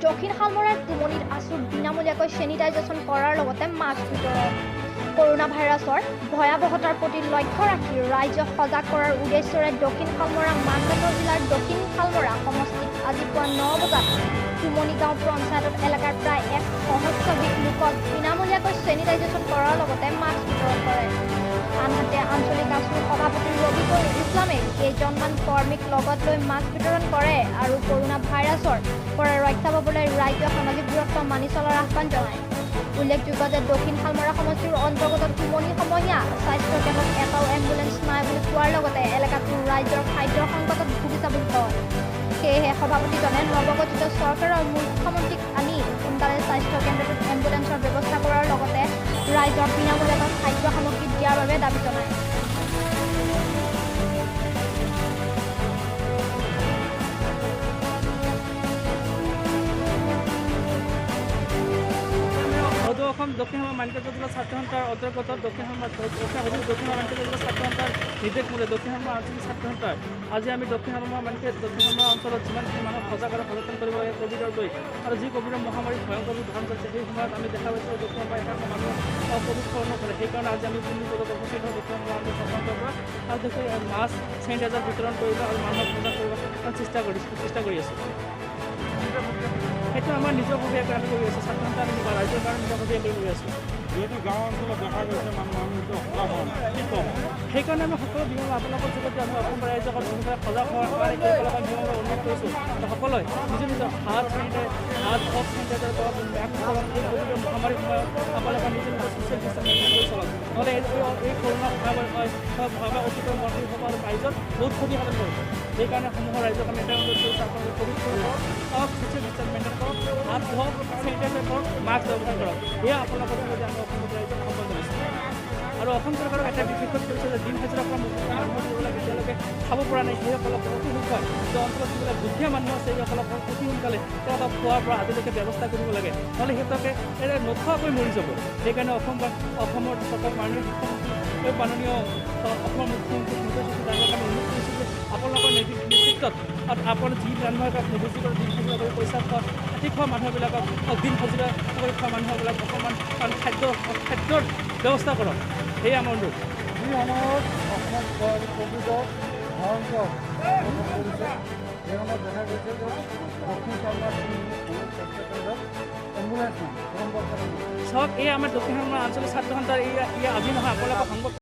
দক্ষিণ শালমৰাৰ কুমনিত আছুত বিনামূলীয়াকৈ চেনিটাইজেশ্যন কৰাৰ লগতে মাস্ক বিতৰণ। কৰোনা ভাইৰাছৰ ভয়াৱহতাৰ প্ৰতি লক্ষ্য ৰাখি ৰাইজক সজাগ কৰাৰ উদ্দেশ্যৰে দক্ষিণ শালমৰা মানকাট জিলাৰ দক্ষিণ শালমৰা সমষ্টিত আজি পুৱা 9 বজাত কুমনি গাঁও পঞ্চায়ত এলেকাৰ প্ৰায় 1 সহস্ৰাধিক লোকক বিনামূলীয়াকৈ চেনিটাইজেশ্যন কৰাৰ লগতে মাস্ক বিতৰণ কৰে। আনহাতে আঞ্চলিক আছুৰ সভাপতি ৰবিকুল ইছলামে কেইজনমান কৰ্মীক লগত লৈ মাস্ক বিতৰণ কৰে আৰু কৰোনা ভাইৰাছৰ পৰা ৰক্ষা পাবলৈ ৰাইজক সামাজিক দূৰত্ব মানি চলাৰ আহ্বান জনায়। উল্লেখযোগ্য যে দক্ষিণ শালমৰা সমষ্টিৰ অন্তৰ্গত কুমনি সমূহীয়া স্বাস্থ্য কেন্দ্ৰত এটাও এম্বুলেন্স নাই বুলি কোৱাৰ লগতে এলেকাটোৰ ৰাইজৰ খাদ্যৰ সংকটত ভুগিছে বুলি কয়। সেয়েহে সভাপতিজনে নৱগঠিত চৰকাৰৰ মুখ্যমন্ত্ৰীক আনি সোনকালে স্বাস্থ্য কেন্দ্ৰটোত এম্বুলেন্সৰ ব্যৱস্থা কৰাৰ লগতে ৰাইজক বিনামূলীয়াকৈ খাদ্য সামগ্ৰী দিয়াৰ বাবে দাবী জনায়। দক্ষিণ শালমৰা মানকাট জিলা ছাত্ৰ সন্থাৰ অন্তৰ্গত দক্ষিণ শালমৰা মানকাট জিলা ছাত্ৰ সন্থাৰ নিৰ্দেশ মূলে দক্ষিণ শালমৰা আঞ্চলিক ছাত্ৰ সন্থাৰ আজি আমি দক্ষিণ শালমৰা অঞ্চলত যিমানখিনি মানুহক সজাগ আৰু সচেতন কৰিব লাগে ক'ভিডৰ লৈ আৰু যি ক'ভিডৰ মহামাৰী ভয়ংকৰ ৰূপ ধাৰণ কৰিছে সেই সময়ত আমি দেখা পাইছোঁ দক্ষিণ শালমৰা একাংশ মানুহ ক'ভিড সলনি কৰে। সেইকাৰণে আজি আমি পুলি পদক উপস্থিত হওঁ দক্ষিণ শালমৰা আঞ্চলিক ছাত্ৰ সন্থাৰ পৰা আৰু মাস্ক চেনিটাইজাৰ বিতৰণ কৰিব আৰু মানুহক সজাগ কৰিব চেষ্টা কৰি আছোঁ। সেইটো আমাৰ নিজৰ ভূমিকা আমি কৰি আছোঁ। ছাত্ৰ সন্থা আমি ৰাইজৰ কাৰণে নিজৰ ভূমিকা কৰি আছোঁ। যিহেতু গাঁও অঞ্চলত দেখা গৈছে সেইকাৰণে আমি সকলো নিয়ম আপোনালোকৰ যোগেদি আমি অসম ৰাইজক ভূমিকা সজাগ হোৱাৰ কাৰণে কেইবালাক নিয়মৰ অনুৰোধ কৰিছোঁ। সকলোৱে নিজৰ হাত চেনিটাইজাৰ কৰক, এই ক'ভিডৰ মহামাৰীৰ সময়ত আপোনালোকে নিজৰ ছ'চিয়েল ডিষ্টেন্স মেইনটেইন কৰি চলক। নহ'লে এই কৰোণা অতিক্ৰম মন্ত্ৰীসকলৰ ৰাইজত বহুত ক্ষতিসাধন কৰিব। সেইকাৰণে সমূহৰ ৰাইজক আমি এটা অনুৰোধ কৰিছোঁ, আপোনালোকে ক'ভিড কৰক, ছ'চিয়েল ডিষ্টেন্স মেইনটেইন কৰক, হাত ধুৱক, চেনিটাইজাৰ কৰক, মাস্ক ব্যৱহাৰ কৰক। এয়া আপোনালোকৰ যদি আমি অসমৰ ৰাইজক আহ্বান জনাইছোঁ। আৰু অসম চৰকাৰক এটা বিশেষত কৰিছে যে দিন হাজিৰা কৰা মানুহবিলাক এতিয়ালৈকে খাব পৰা নাই। সেইসকলক অতি সোনকালে যে অঞ্চলত যিবিলাক দুখীয়া মানুহ আছে সেইসকলক অতি সোনকালে তেওঁলোকক খোৱাৰ পৰা আজিলৈকে ব্যৱস্থা কৰিব লাগে, নহ'লে সিহঁতকে নোখোৱাকৈ মৰি যাব। সেইকাৰণে অসমৰ চৰকাৰ মাননীয় অসমৰ মুখ্যমন্ত্ৰী ডাঙৰক আমি অনুৰোধ কৰিছোঁ যে আপোনালোকৰ নেতৃত্বত আপোনাৰ যি মানুহে নিৰ্দিষ্ট কৰি দিন হাজিৰা কৰি পইচা খোৱা মানুহবিলাকক দিন হাজিৰা কৰি খোৱা মানুহবিলাক অকণমান খাদ্যৰ ব্যৱস্থা কৰক। সেয়ে আমাৰ অনুৰোধ। যি সময়ত অসমত ক'ভিডৰ ভয়ংকৰ কৰিছে সেই সময়ত দেখা গৈছে যে দক্ষিণ শালমৰা স্বাস্থ্য কেন্দ্ৰত এম্বুলেন্স নাই। চাওক, এই আমাৰ দক্ষিণ শালমৰা আঞ্চলিক ছাত্ৰ সন্থাৰ আজি নহয় আপোনালোকৰ সংগঠন